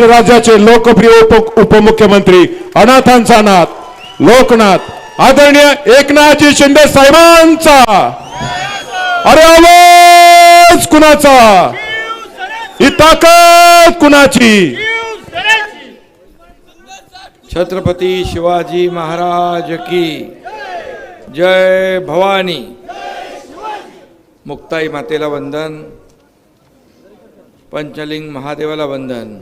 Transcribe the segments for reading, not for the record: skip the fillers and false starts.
राज्याचे लोकप्रिय उपमुख्यमंत्री अनाथांचा नाथ लोकनाथ आदरणीय एकनाथजी शिंदे साहेबांचा अरे आवाज कुणाचा ही ताकद कुणाची। छत्रपती शिवाजी महाराज की जय भवानी। मुक्ताई मातेला वंदन, पंचलिंग महादेवाला वंदन।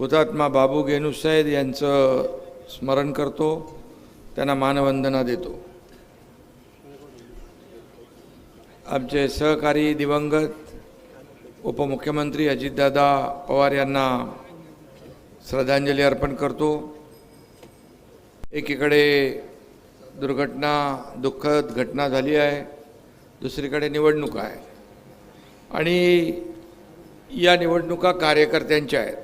हुतात्मा बाबू गेनुसैद यांचं स्मरण करतो, त्यांना मानवंदना देतो। आमचे सहकारी दिवंगत उपमुख्यमंत्री अजितदादा पवार यांना श्रद्धांजली अर्पण करतो। एकीकडे दुर्घटना दुःखद घटना झाली आहे, दुसरीकडे निवडणूक आहे आणि या निवडणुका कार्यकर्त्यांच्या आहेत।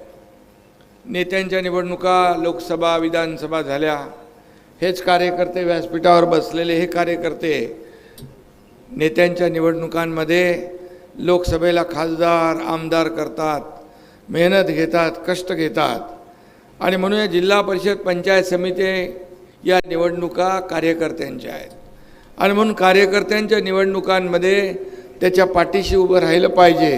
नेत्यांच्या निवडणुका लोकसभा विधानसभा झाल्या, हेच कार्यकर्ते व्यासपीठावर बसलेले हे कार्यकर्ते नेत्यांच्या निवडणुकांमध्ये लोकसभेला खासदार आमदार करतात, मेहनत घेतात, कष्ट घेतात आणि म्हणून जिल्हा परिषद पंचायत समिती या निवडणुका कार्यकर्त्यांच्या आहेत आणि म्हणून कार्यकर्त्यांच्या निवडणुकांमध्ये त्याच्या पाठीशी उभं राहिलं पाहिजे,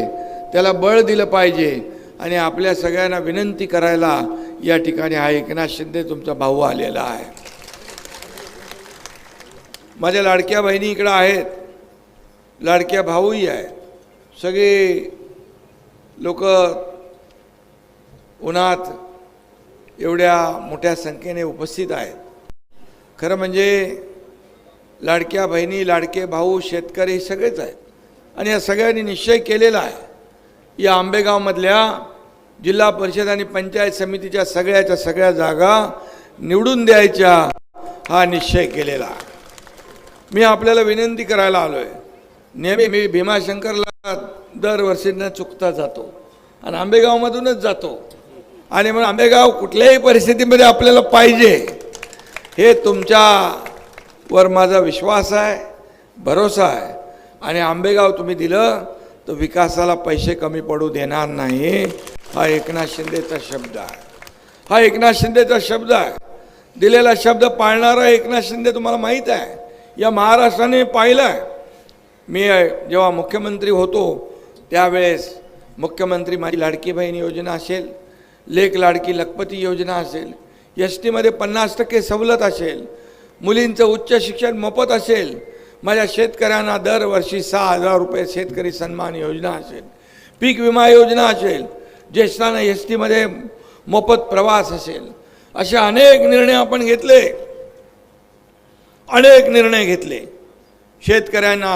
त्याला बळ दिलं पाहिजे आणि आपल्या सगळ्यांना विनंती करायला या ठिकाणी हा एकनाथ शिंदे तुमचा भाऊ आलेला आहे। माझ्या लाडक्या बहिणी इकडं आहेत, लाडक्या भाऊही आहेत। सगळे लोक उन्हात एवढ्या मोठ्या संख्येने उपस्थित आहेत। खरं म्हणजे लाडक्या बहिणी, लाडके भाऊ, शेतकरी सगळेच आहेत आणि या सगळ्यांनी निश्चय केलेला आहे या आंबेगावमधल्या जिल्हा परिषद आणि पंचायत समितीच्या सगळ्या जागा निवडून द्यायच्या हा निश्चय केलेला। मी आपल्याला विनंती करायला आलो आहे। नेहमी मी भीमाशंकरला दरवर्षी न चुकता जातो आणि आंबेगावमधूनच जातो आणि म्हणून आंबेगाव कुठल्याही परिस्थितीमध्ये आपल्याला पाहिजे हे तुमच्यावर माझा विश्वास आहे, भरोसा आहे आणि आंबेगाव तुम्ही दिलं तर विकासाला पैसे कमी पडू देणार नाही। हा एकनाथ शिंदेचा शब्द आहे, हा एकनाथ शिंदेचा शब्द आहे। दिलेला शब्द पाळणारा एकनाथ शिंदे तुम्हाला माहीत आहे, या महाराष्ट्राने पाहिलं आहे। मी जेव्हा मुख्यमंत्री होतो त्यावेळेस मुख्यमंत्री माझी लाडकी बहीण योजना असेल, लेक लाडकी लखपती योजना असेल, एसटीमध्ये 50% सवलत असेल, मुलींचं उच्च शिक्षण मोफत असेल, माझ्या शेतकऱ्यांना दरवर्षी 6,000 रुपये शेतकरी सन्मान योजना असेल, पीक विमा योजना असेल, ज्येष्ठांना एसटीमध्ये मोफत प्रवास असेल, असे अनेक निर्णय आपण घेतले, अनेक निर्णय घेतले। शेतकऱ्यांना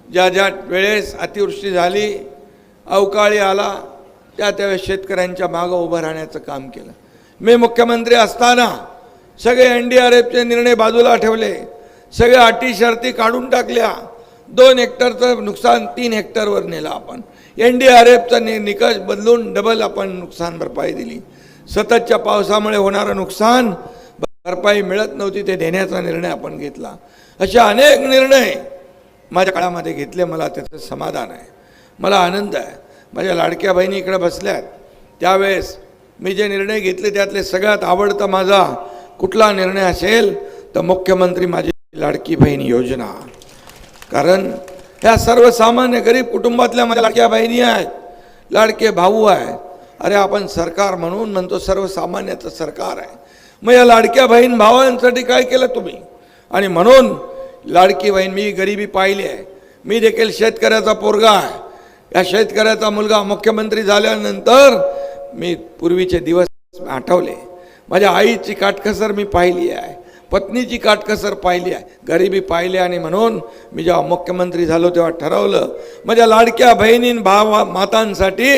ज्या वेळेस अतिवृष्टी झाली, अवकाळी आला, त्यावेळेस शेतकऱ्यांच्या मागं उभं राहण्याचं काम केलं। मी मुख्यमंत्री असताना सगळे NDRFचे निर्णय बाजूला ठेवले, सगळ्या अटी शर्ती काढून टाकल्या। 2 हेक्टरचं नुकसान 3 हेक्टरवर नेलं आपण। NDRFचा निकष बदलून डबल आपण नुकसान भरपाई दिली। सततच्या पावसामुळे होणारं नुकसान भरपाई मिळत नव्हती, ते देण्याचा निर्णय आपण घेतला। असे अनेक निर्णय माझ्या काळामध्ये घेतले, मला त्याचं समाधान आहे, मला आनंद आहे। माझ्या लाडक्या बहिणी इकडे बसल्यात, त्यावेळेस मी जे निर्णय घेतले त्यातले सगळ्यात आवडता माझा कुठला निर्णय असेल तर मुख्यमंत्री माझी लाडकी बहीण योजना। कारण ह्या सर्वसामान्य गरीब कुटुंबातल्या माझ्या लाडक्या बहिणी आहेत, लाडके भाऊ आहेत। अरे आपण सरकार म्हणून म्हणतो सर्वसामान्याचं सरकार आहे, मग या लाडक्या बहीण भावांसाठी काय केलं तुम्ही? आणि म्हणून लाडकी बहीण, मी गरिबी पाहिली आहे, मी देखील शेतकऱ्याचा पोरगा आहे। या शेतकऱ्याचा मुलगा मुख्यमंत्री झाल्यानंतर मी पूर्वीचे दिवस आठवले, माझ्या आईची काटकसर मी पाहिली आहे, पत्नीची काटकसर पाहिली आहे, गरिबी पाहिली आणि म्हणून मी जेव्हा मुख्यमंत्री झालो तेव्हा ठरवलं माझ्या लाडक्या बहिणीं मातांसाठी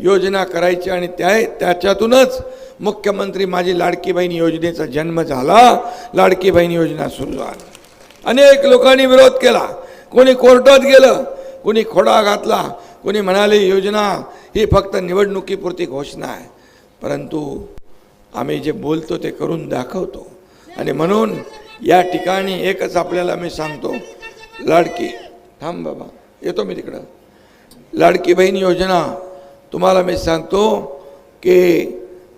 योजना करायची आणि त्याच्यातूनच मुख्यमंत्री माझी लाडकी बहीण योजनेचा जन्म झाला। लाडकी बहीण योजना सुरू झाली। अनेक लोकांनी विरोध केला, कोणी कोर्टात गेलं, कोणी खोडा घातला, कोणी म्हणाले योजना ही फक्त निवडणुकीपुरती घोषणा आहे, परंतु आम्ही जे बोलतो ते करून दाखवतो आणि म्हणून या ठिकाणी एकच आपल्याला मी सांगतो, लाडकी थांब बाबा येतो मी तिकडं, लाडकी बहीण योजना तुम्हाला मी सांगतो की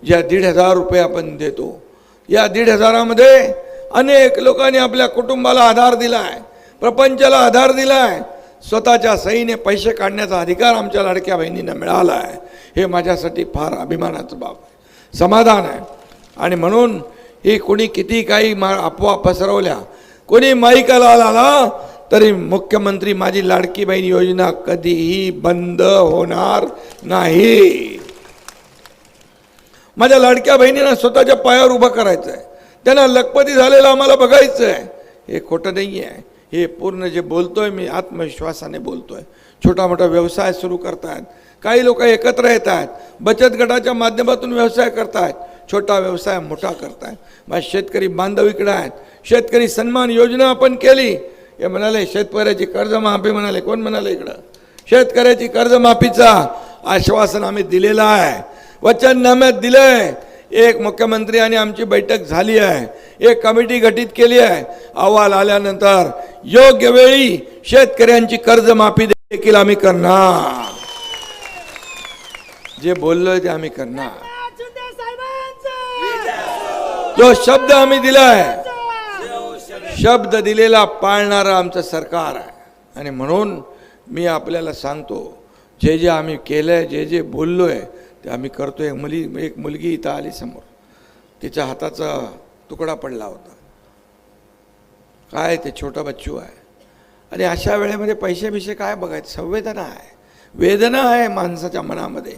ज्या 1,500 रुपये आपण देतो, या 1,500मध्ये अनेक लोकांनी आपल्या कुटुंबाला आधार दिला आहे, प्रपंचाला आधार दिला आहे. स्वतःच्या सहीने पैसे काढण्याचा अधिकार आमच्या लाडक्या बहिणींना मिळाला आहे. हे माझ्यासाठी फार अभिमानाचं बाब आहे, समाधान आहे. आणि म्हणून ही कोणी किती काही अफवा पसरवल्या, कोणी माईकाला आला तरी मुख्यमंत्री माझी लाडकी बहीण योजना कधीही बंद होणार नाही. माझ्या लाडक्या बहिणींना स्वतःच्या पायावर उभं करायचं आहे, त्यांना लखपती झालेलं आम्हाला बघायचं आहे. हे खोटं नाही आहे, हे पूर्ण जे बोलतोय मी आत्मविश्वासाने बोलतोय. छोटा मोठा व्यवसाय सुरू करतायत, काही लोक एकत्र येत आहेत, बचत गटाच्या माध्यमातून व्यवसाय करतायत, छोटा व्यवसाय मोठा करतायत. माझे शेतकरी बांधव इकडे आहेत. शेतकरी सन्मान योजना आपण केली. हे म्हणाले शेतकऱ्याची कर्जमाफी, म्हणाले कोण म्हणाले इकडं, शेतकऱ्याची कर्जमाफीचा आश्वासन आम्ही दिलेलं आहे, वचननाम्यात दिलंय. एक मुख्यमंत्री आणि आमची बैठक झाली आहे, एक कमिटी गठीत केली आहे. अहवाल आल्यानंतर योग्य वेळी शेतकऱ्यांची कर्जमाफी देखील आम्ही करणार. जे बोललोय ते आम्ही करणार. जो शब्द आम्ही दिलाय, शब्द दिलेला पाळणारं आमचं सरकार आहे. आणि म्हणून मी आपल्याला सांगतो, जे जे आम्ही केलंय, जे जे बोललोय ते आम्ही करतोय. एक मुलगी इथं आली समोर, तिच्या हाताचा तुकडा पडला होता. काय ते छोटा बच्चू आहे. आणि अशा वेळेमध्ये पैसे काय बघायचं, संवेदना आहे, वेदना आहे माणसाच्या मनामध्ये.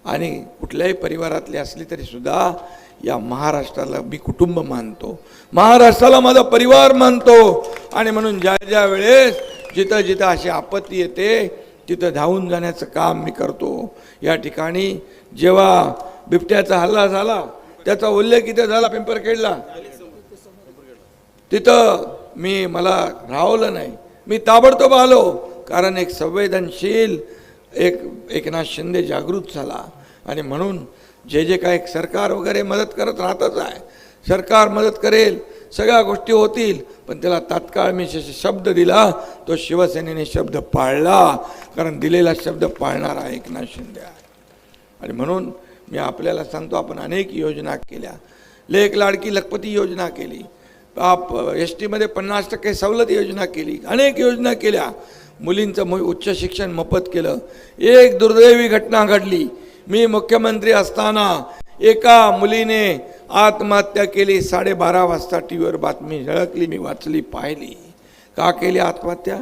आणि कुठल्याही परिवारातली असली तरी सुद्धा या महाराष्ट्राला मी कुटुंब मानतो, महाराष्ट्राला माझा परिवार मानतो. आणि म्हणून ज्या ज्या वेळेस जिथं जिथं अशी आपत्ती येते तिथं धावून जाण्याचं काम मी करतो. या ठिकाणी जेव्हा बिबट्याचा हल्ला झाला, त्याचा उल्लेख इथे झाला पिंपरखेडला, तिथं मला राहवलं नाही, मी ताबडतोब आलो. कारण एक संवेदनशील एकनाथ शिंदे जागृत झाला. आणि म्हणून जे काय सरकार वगैरे मदत करत राहतच आहे, सरकार मदत करेल, सगळ्या गोष्टी होतील. पण त्याला तात्काळ मी शब्द दिला, तो शिवसेनेने शब्द पाळला. कारण दिलेला शब्द पाळणारा एकनाथ शिंदे आहे. आणि म्हणून मी आपल्याला सांगतो, आपण अनेक योजना केल्या. लेक लाडकी लखपती योजना केली, STमध्ये 50% सवलत योजना केली, अनेक योजना केल्या. मुलींचं उच्च शिक्षण मोफत केलं. एक दुर्दैवी घटना घडली. मी मुख्यमंत्री असताना एका मुलीने आत्महत्या केली. 12:30 वाजता टीव्हीवर बातमी झळकली, मी वाचली, पाहिली. का केली आत्महत्या?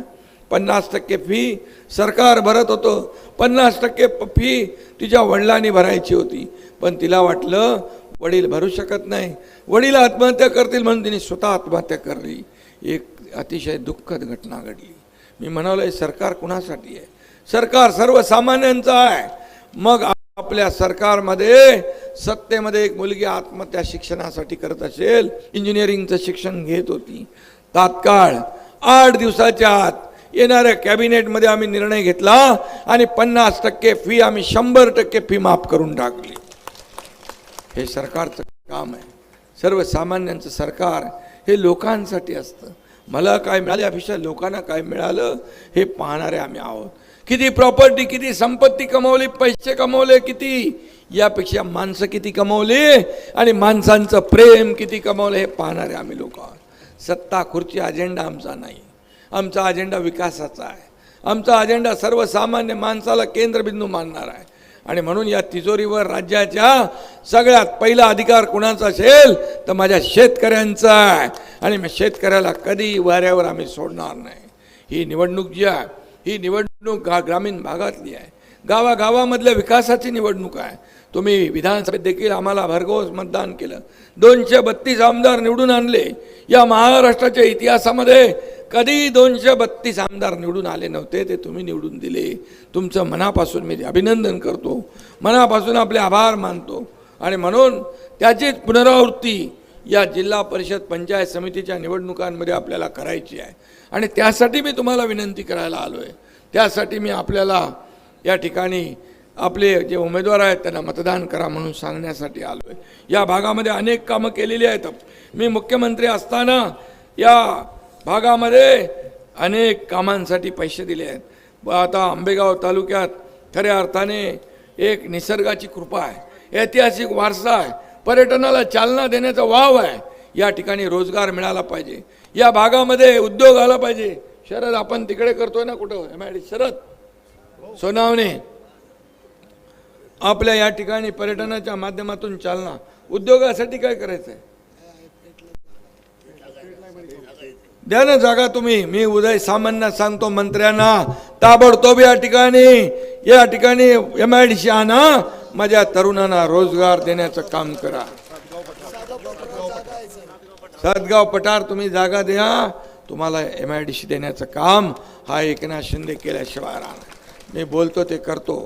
50% फी सरकार भरत होतं, 50% फी तिच्या वडिलांनी भरायची होती. पण तिला वाटलं वडील भरू शकत नाही, वडील आत्महत्या करतील, म्हणून तिने स्वतः आत्महत्या करली. एक अतिशय दुःखद घटना घडली. मी म्हणालो, सरकार कुणासाठी आहे? सरकार सर्वसामान्यांचं आहे. मग आपल्या सरकारमध्ये सत्तेमध्ये एक मुलगी आत्महत्या शिक्षणासाठी करत असेल, इंजिनिअरिंगचं शिक्षण घेत होती. तात्काळ 8 दिवसाच्या आत येणाऱ्या कॅबिनेटमध्ये आम्ही निर्णय घेतला आणि 50% फी आम्ही 100% फी माफ करून टाकली. हे सरकारचं काम आहे. सर्वसामान्यांचं सरकार हे लोकांसाठी असतं. मला काय मिळाले यापेक्षा लोकांना काय मिळालं हे पाहणारे आम्ही आहोत. किती प्रॉपर्टी, किती संपत्ती कमवली, पैसे कमवले किती, यापेक्षा माणसं किती कमवली आणि माणसांचं प्रेम किती कमवलं हे पाहणारे आम्ही लोक आहोत. सत्ता खुर्ची अजेंडा आमचा नाही, आमचा अजेंडा विकासाचा आहे. आमचा अजेंडा सर्वसामान्य माणसाला केंद्रबिंदू मानणार आहे. आणि म्हणून या तिजोरीवर राज्याच्या सगळ्यात पहिला अधिकार कुणाचा असेल तर माझ्या शेतकऱ्यांचा आहे. आणि मी शेतकऱ्याला कधी वाऱ्यावर आम्ही सोडणार नाही. ही निवडणूक जी आहे, ही निवडणूक ग्रामीण भागातली आहे, गावागावामधल्या विकासाची निवडणूक आहे. तुम्ही विधानसभेत देखील आम्हाला भरघोस मतदान केलं, 232 आमदार निवडून आणले. या महाराष्ट्राच्या इतिहासामध्ये कधी 232 आमदार निवडून आले नव्हते, ते तुम्ही निवडून दिले. तुमचं मनापासून मी अभिनंदन करतो, मनापासून आपले आभार मानतो. आणि म्हणून त्याचीच पुनरावृत्ती या जिल्हा परिषद पंचायत समितीच्या निवडणुकांमध्ये आपल्याला करायची आहे. आणि त्यासाठी मी तुम्हाला विनंती करायला आलो आहे. त्यासाठी मी आपल्याला या ठिकाणी आपले जे उमेदवार आहेत त्यांना मतदान करा म्हणून सांगण्यासाठी आलो आहे. या भागामध्ये अनेक कामं केलेली आहेत. मी मुख्यमंत्री असताना या भागामध्ये अनेक कामांसाठी पैसे दिले आहेत. आता आंबेगाव तालुक्यात खऱ्या अर्थाने एक निसर्गाची कृपा आहे. ऐतिहासिक वारसा आहे, पर्यटनाला चालना देण्याचा वाव आहे. या ठिकाणी रोजगार मिळाला पाहिजे, या भागामध्ये उद्योग आला पाहिजे. शरद आपण तिकडे करतोय ना कुठं MID शरद सोनावणे, आपल्या या ठिकाणी पर्यटनाच्या माध्यमातून चालना, उद्योगासाठी काय करायचं आहे? द्या ना जागा तुम्ही. मी उदय सामंतना सांगतो, मंत्र्यांना ताबडतोब या ठिकाणी MIDC आणा, माझ्या तरुणांना रोजगार देण्याचं काम करा. सातगाव पठार तुम्ही जागा द्या, तुम्हाला MIDC देण्याचं काम हा एकनाथ शिंदे केल्याशिवाय राहणार. मी बोलतो ते करतो.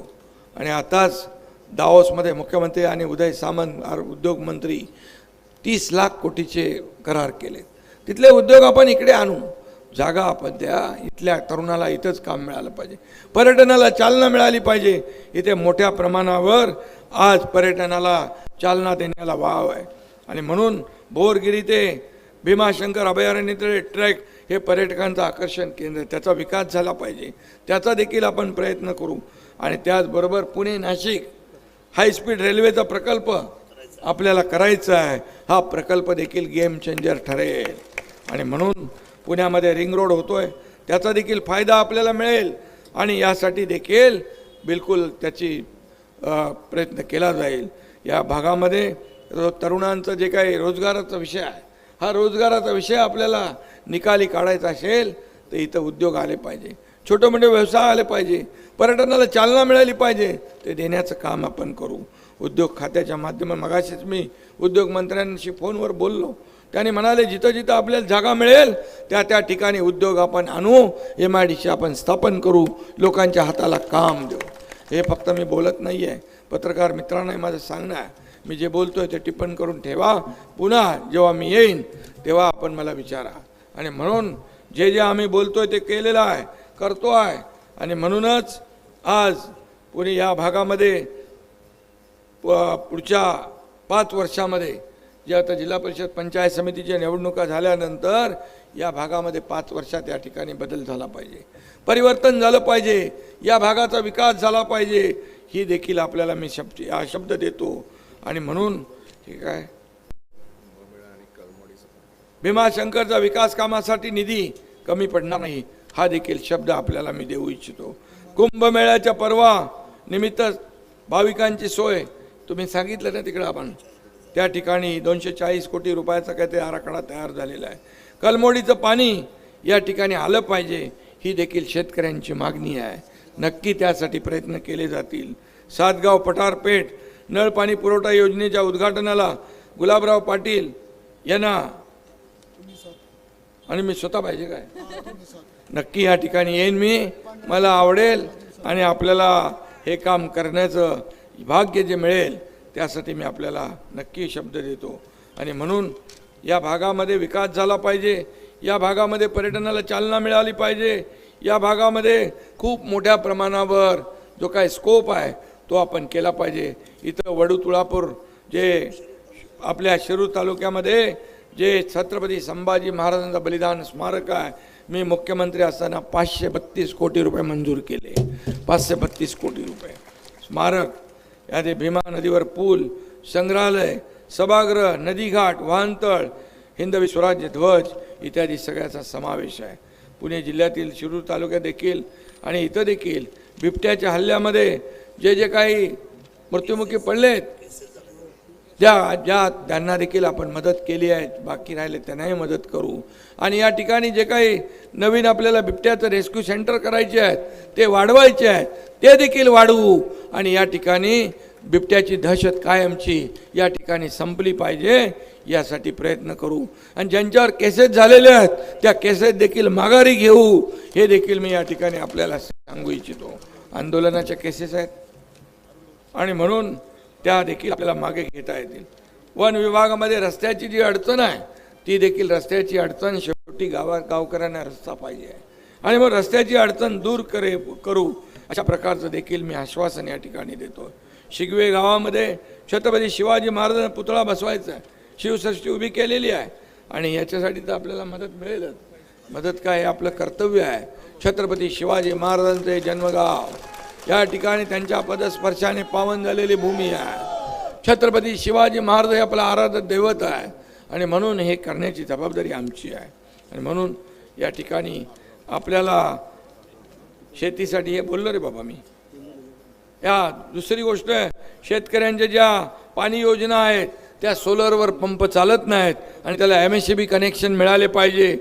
आणि आताच दावोसमध्ये मुख्यमंत्री आणि उदय सामंत उद्योग मंत्री 30 लाख कोटीचे करार केले. तिथले उद्योग आपण इकडे आणू, जागा आपण द्या. इथल्या तरुणाला इथंच काम मिळालं पाहिजे, पर्यटनाला चालना मिळाली पाहिजे. इथे मोठ्या प्रमाणावर आज पर्यटनाला चालना देण्याला वाव आहे. आणि म्हणून बोरगिरी ते भीमाशंकर अभयारण्य ते ट्रेक हे पर्यटकांचं आकर्षण केंद्र, त्याचा विकास झाला पाहिजे, त्याचा देखील आपण प्रयत्न करू. आणि त्याचबरोबर पुणे नाशिक हायस्पीड रेल्वेचा प्रकल्प आपल्याला करायचा आहे. हा प्रकल्प देखील गेम चेंजर ठरेल. आणि म्हणून पुण्यामध्ये रिंग रोड होतोय, त्याचा देखील फायदा आपल्याला मिळेल. आणि यासाठी देखील बिलकुल त्याची प्रयत्न केला जाईल. या भागामध्ये तरुणांचं जे काही रोजगाराचा विषय आहे, हा रोजगाराचा विषय आपल्याला निकाली काढायचा असेल तर इथं उद्योग आले पाहिजे, छोटे मोठे व्यवसाय आले पाहिजे, पर्यटनाला चालना मिळाली पाहिजे. ते देण्याचं काम आपण करू. उद्योग खात्याच्या माध्यमातून मगाशीच मी उद्योग मंत्र्यांशी फोनवर बोललो, त्यांनी म्हणाले जिथं जिथं आपल्याला जागा मिळेल त्या ठिकाणी उद्योग आपण आणू, MIDC आपण स्थापन करू, लोकांच्या हाताला काम देऊ. हे फक्त मी बोलत नाही आहे, पत्रकार मित्रांना माझं सांगणं आहे. मी जे बोलतोय ते टिप्पण करून ठेवा. पुन्हा जेव्हा मी येईन तेव्हा आपण मला विचारा. आणि म्हणून जे आम्ही बोलतोय ते केलेलं आहे, करतो आहे. आणि म्हणूनच आज पुणे या भागामध्ये पुढच्या 5 वर्षामध्ये जे आता जिल्हा परिषद पंचायत समितीच्या निवडणुका झाल्यानंतर या भागामध्ये 5 वर्षात या ठिकाणी बदल झाला पाहिजे, परिवर्तन झालं पाहिजे, या भागाचा विकास झाला पाहिजे. ही देखील आपल्याला मी शब्द देतो. आणि म्हणून ठीक आहे, भीमाशंकरचा विकास कामासाठी निधी कमी पडणार नाही, हा देखील शब्द आपल्याला मी देऊ इच्छितो. कुंभमेळ्याच्या पर्वा निमित्त भाविकांची सोय तुम्ही सांगितलं ना, तिकडे आपण त्या ठिकाणी 240 कोटी रुपयाचा काहीतरी आराखडा तयार झालेला आहे. कलमोडीचं पाणी या ठिकाणी आलं पाहिजे, ही देखील शेतकऱ्यांची मागणी आहे. नक्की त्यासाठी प्रयत्न केले जातील. सातगाव पठारपेठ नळ पाणी पुरवठा योजनेच्या उद्घाटनाला गुलाबराव पाटील यांना आणि मी स्वतः पाहिजे काय, नक्की या ठिकाणी येईन मी, मला आवडेल. आणि आपल्याला हे काम करण्याचं भाग्य जे मिळेल त्यासाठी मी आपल्याला नक्की शब्द देतो. आणि म्हणून या भागामध्ये विकास झाला पाहिजे, या भागामध्ये पर्यटनाला चालना मिळाली पाहिजे, या भागामध्ये खूप मोठ्या प्रमाणावर जो काय स्कोप आहे तो आपण केला पाहिजे. इथं वडू तुळापूर जे आपल्या शिरूर तालुक्यामध्ये जे छत्रपती संभाजी महाराजांचा बलिदान स्मारक आहे, मी मुख्यमंत्री असताना 532 कोटी रुपये मंजूर केले. 532 कोटी रुपये स्मारक, यामध्ये भीमा नदीवर पूल, संग्रहालय, सभागृह, नदीघाट, वाहनतळ, हिंदवी स्वराज्य ध्वज इत्यादी सगळ्याचा समावेश आहे. पुणे जिल्ह्यातील शिरूर तालुक्यात देखील आणि इथं देखील बिबट्याच्या हल्ल्यामध्ये जे काही मृत्युमुखी पडलेत त्यांना देखील आपण मदत केली आहे. बाकी राहिले त्यांनाही मदत करू. आणि या ठिकाणी जे काही नवीन आपल्याला बिबट्याचं रेस्क्यू सेंटर करायचे आहेत ते वाढवायचे आहेत, ते देखील वाढवू. आणि या ठिकाणी बिबट्याची दहशत कायमची या ठिकाणी संपली पाहिजे, यासाठी प्रयत्न करू. आणि ज्यांच्यावर केसेस झालेले आहेत त्या केसेस देखील माघारी घेऊ, हे देखील मी या ठिकाणी आपल्याला सांगू इच्छितो. आंदोलनाच्या केसेस आहेत आणि म्हणून त्या देखील आपल्याला मागे घेता येतील. वन विभागामध्ये रस्त्याची जी अडचण आहे ती देखील रस्त्याची अडचण शेवटी गावकऱ्यांना रस्ता पाहिजे आणि मग रस्त्याची अडचण दूर करू अशा प्रकारचं देखील मी आश्वासन या ठिकाणी देतो. शिगवे गावामध्ये छत्रपती शिवाजी महाराजांना पुतळा बसवायचा आहे, शिवसृष्टी उभी केलेली आहे आणि याच्यासाठी तर आपल्याला मदत मिळेलच. मदत काय, हे आपलं कर्तव्य आहे. छत्रपती शिवाजी महाराजांचे जन्मगाव, या ठिकाणी त्यांच्या पदस्पर्शाने पावन झालेली भूमी आहे. छत्रपती शिवाजी महाराज हे आपलं आराध्य दैवत आहे आणि म्हणून हे करण्याची जबाबदारी आमची आहे. आणि म्हणून या ठिकाणी आपल्याला शेतीसाठी हे बोललो रे बाबा मी. या दुसरी गोष्ट आहे, शेतकऱ्यांच्या ज्या पाणी योजना आहेत त्या सोलरवर पंप चालत नाहीत आणि त्याला MSCB कनेक्शन मिळाले पाहिजे.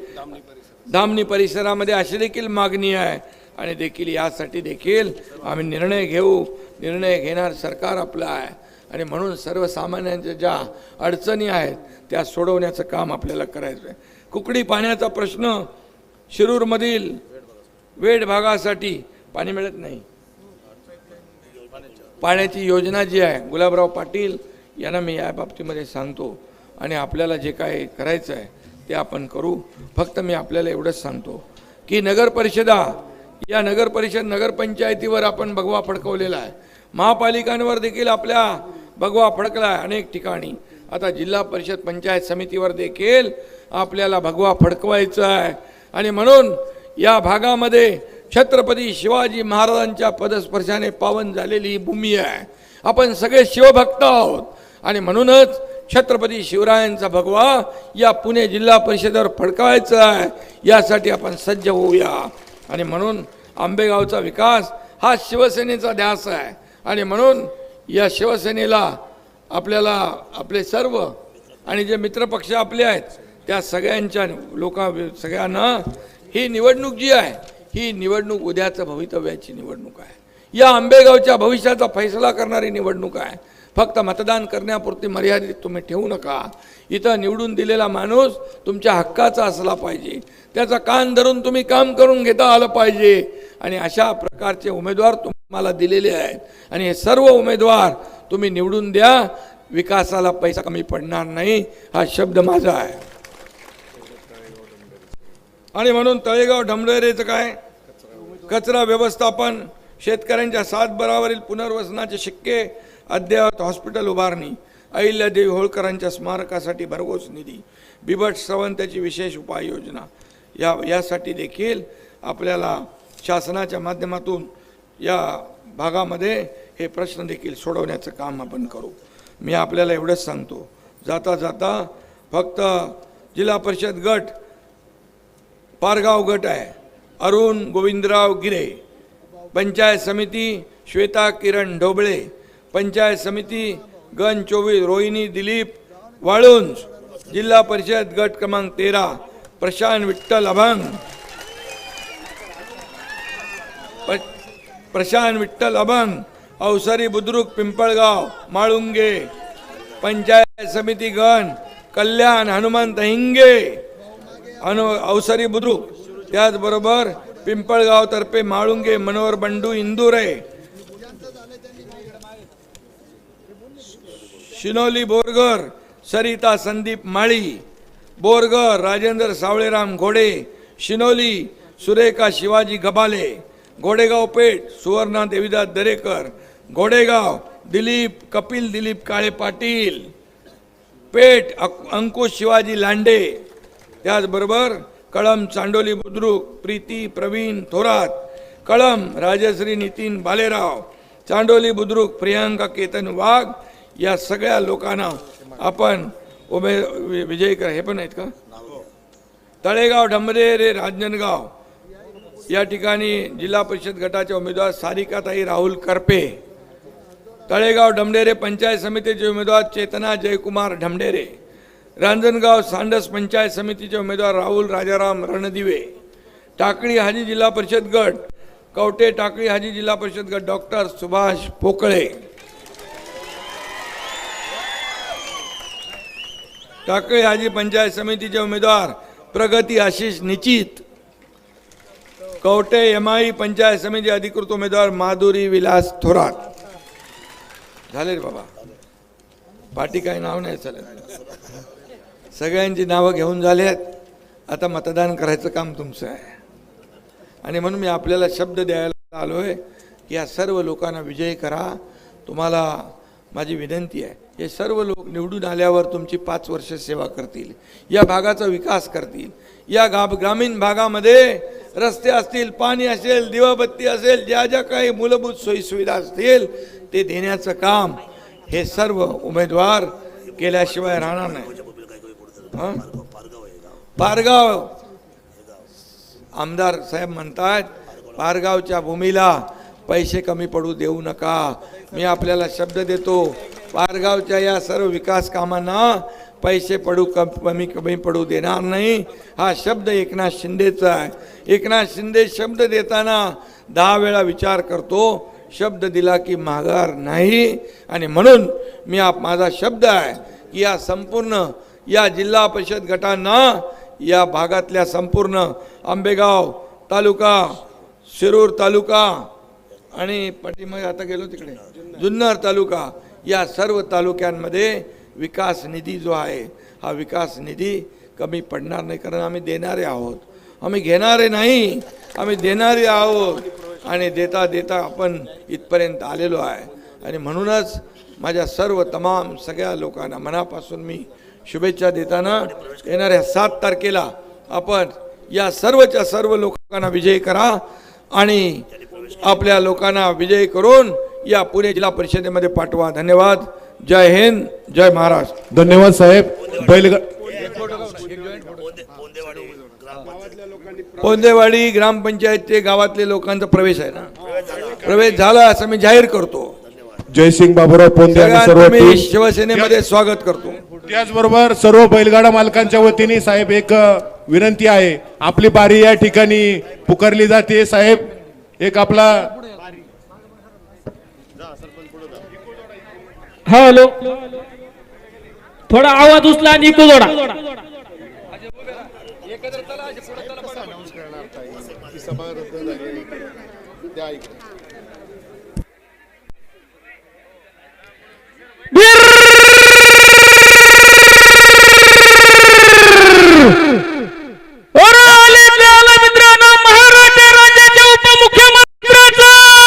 धामणी परिसरामध्ये अशी देखील मागणी आहे आणि देखील यासाठी देखील आम्ही निर्णय घेऊ. निर्णय घेणार सरकार आपलं आहे आणि म्हणून सर्वसामान्यांच्या ज्या अडचणी आहेत त्या सोडवण्याचं काम आपल्याला करायचं आहे. कुकडी पाण्याचा प्रश्न, शिरूरमधील वेड भागासाठी पाणी मिळत नाही. पाण्याची योजना जी आहे गुलाबराव पाटील यांना मी या बाबतीमध्ये सांगतो आणि आपल्याला जे काय करायचं आहे ते आपण करू. फक्त मी आपल्याला एवढंच सांगतो की नगरपरिषदा, या नगरपंचायतीवर आपण भगवा फडकवलेला आहे. महापालिकांवर देखील आपल्या भगवा फडकला आहे अनेक ठिकाणी. आता जिल्हा परिषद पंचायत समितीवर देखील आपल्याला भगवा फडकवायचा आहे आणि म्हणून या भागामध्ये छत्रपती शिवाजी महाराजांच्या पदस्पर्शाने पावन झालेली ही भूमी आहे. आपण सगळे शिवभक्त आहोत आणि म्हणूनच छत्रपती शिवरायांचा भगवा या पुणे जिल्हा परिषदेवर फडकावायचा आहे. यासाठी आपण सज्ज होऊया आणि म्हणून आंबेगावचा विकास हा शिवसेनेचा ध्यास आहे आणि म्हणून या शिवसेनेला आपल्याला आपले सर्व आणि जे मित्रपक्ष आपले आहेत त्या सगळ्यांच्या सगळ्यांना ही निवडणूक जी आहे ही निवडणूक उद्याचं भवितव्याची निवडणूक आहे. या आंबेगावच्या भविष्याचा फैसला करणारी निवडणूक आहे. फक्त मतदान करण्यापुरती मर्यादित तुम्ही ठेवू नका. इथं निवडून दिलेला माणूस तुमच्या हक्काचा असला पाहिजे. त्याचा कान धरून तुम्ही काम करून घेता आलं पाहिजे आणि अशा प्रकारचे उमेदवार तुम्हाला दिलेले आहेत आणि हे सर्व उमेदवार तुम्ही निवडून द्या. विकासाला पैसा कमी पडणार नाही हा शब्द माझा आहे. आणि म्हणून तळेगाव ढमढेरेचं काय, कचरा व्यवस्थापन, शेतकऱ्यांच्या सातबारावरील पुनर्वसनाचे शिक्के, अद्ययावत हॉस्पिटल उभारणी, अहिल्यादेवी होळकरांच्या स्मारकासाठी भरघोस निधी, बिबट सावंताची विशेष उपाययोजना, यासाठी देखील आपल्याला शासनाच्या माध्यमातून या भागामध्ये हे प्रश्न देखील सोडवण्याचं काम आपण करू. मी आपल्याला एवढंच सांगतो, जाता जाता फक्त जिल्हा परिषद गट पारगाव गट आहे, अरुण गोविंदराव गिरे, पंचायत समिती श्वेता किरण ढोबळे, पंचायत समिती गण 24 रोहिणी दिलीप वाळुंज, जिल्हा परिषद गट क्रमांक 13 प्रशांत विठ्ठल अभंग, अवसरी बुद्रुक पिंपळगाव माळुंगे, पंचायत समिती गण कल्याण हनुमंत हिंगे अवसरी बुद्रुक, त्याचबरोबर पिंपळगाव तर्फे माळुंगे मनोहर बंडू इंदुरे, शिनोली बोरगर सरिता संदीप माळी, बोरगर राजेंद्र सावळेराम घोडे, शिनोली सुरेखा शिवाजी गबाले, घोडेगाव पेठ सुवर्णा देवीदास दरेकर, घोडेगाव कपिल दिलीप काळे पाटील, पेठ अंकुश शिवाजी लांडे, त्याचबरोबर कळम चांडोली बुद्रुक प्रीती प्रवीण थोरात, कळम राजश्री नितीन बालेराव, चांडोली बुद्रुक प्रियांका केतन वाघ, या सगळ्या लोकांना आपण विजयी करा. हे पण आहेत का? तळेगाव ढमढेरे रांजणगाव या ठिकाणी जिल्हा परिषद गटाच्या उमेदवार सारिकाताई राहुल करपे, तळेगाव ढमढेरे पंचायत समितीचे उमेदवार चेतना जयकुमार ढमढेरे, रांजणगाव सांडस पंचायत समितीचे उमेदवार राहुल राजाराम रणदिवे, टाकळी हाजी जिल्हा परिषद गट कवटे टाकळी हाजी जिल्हा परिषद गट डॉक्टर सुभाष पोकळे, टाकळी हाजी पंचायत समितीचे उमेदवार प्रगती आशिष निचित, कवटे MI पंचायत समिती अधिकृत उमेदवार माधुरी विलास थोरात. झाले रे बाबा, पार्टी काही नाव नाही चालत, सगळ्यांची नावं घेऊन झालेत. आता मतदान करायचं काम तुमचं आहे आणि म्हणून मी आपल्याला शब्द द्यायला आलोय की या सर्व लोकांना विजयी करा. तुम्हाला माझी विनंती आहे, हे सर्व लोक निवडून आल्यावर तुमची 5 वर्ष सेवा करतील, या भागाचा विकास करतील. या ग्रामीण भागामध्ये रस्ते असतील, पाणी असेल, दिवाबत्ती असेल, ज्या ज्या काही मूलभूत सोयीसुविधा असतील ते देण्याचं काम हे सर्व उमेदवार केल्याशिवाय राहणार नाही. हं? पारगाव आमदार साहेब म्हणतात पारगावच्या भूमीला पैसे कमी पडू देऊ नका. मी आपल्याला शब्द देतो, पारगावच्या या सर्व विकास कामांना पैसे कमी पडू देणार नाही. हा शब्द एकनाथ शिंदेचा आहे. एकनाथ शिंदे शब्द देताना 10 वेळा विचार करतो. शब्द दिला की माघार नाही. आणि म्हणून माझा शब्द आहे की या संपूर्ण या जिल्हा परिषद गटांना या भागातल्या संपूर्ण आंबेगाव तालुका, शिरूर तालुका आणि पाठीमागे आता गेलो तिकडे जुन्नर तालुका, या सर्व तालुक्यांमध्ये विकास निधी जो आहे हा विकास निधी कमी पडणार नाही. कारण आम्ही देणारे आहोत, आम्ही घेणारे नाही, आम्ही देणारे आहोत. आणि देता देता आपण इथपर्यंत आलेलो आहे. आणि म्हणूनच माझ्या सर्व तमाम सगळ्या लोकांना मनापासून मी शुभेच्छा देताना येणाऱ्या 7 तारखेला आपण या सर्वच्या सर्व लोकांना विजयी करा आणि आपल्या लोकांना विजयी करून या पुणे जिल्हा परिषदेमध्ये पाठवा. धन्यवाद. जय हिंद, जय महाराष्ट्र. धन्यवाद साहेब. पोंदेवाडी ग्रामपंचायतचे गावातले लोकांचा प्रवेश आहे ना, प्रवेश झाला असं मी जाहीर करतो. जयसिंग बाबूराव पोंदे आणि सर्व सगळ्यांचं मी टीम. शिवसेनेमध्ये स्वागत करतो. त्याचबरोबर सर्व बैलगाडा मालकांच्या वतीने साहेब एक विनंती आहे, आपली बारी या ठिकाणी पुकारली जाते. साहेब एक आपला हॅलो, थोडा आवाज उचला आणि इको जोडा. बिर्र!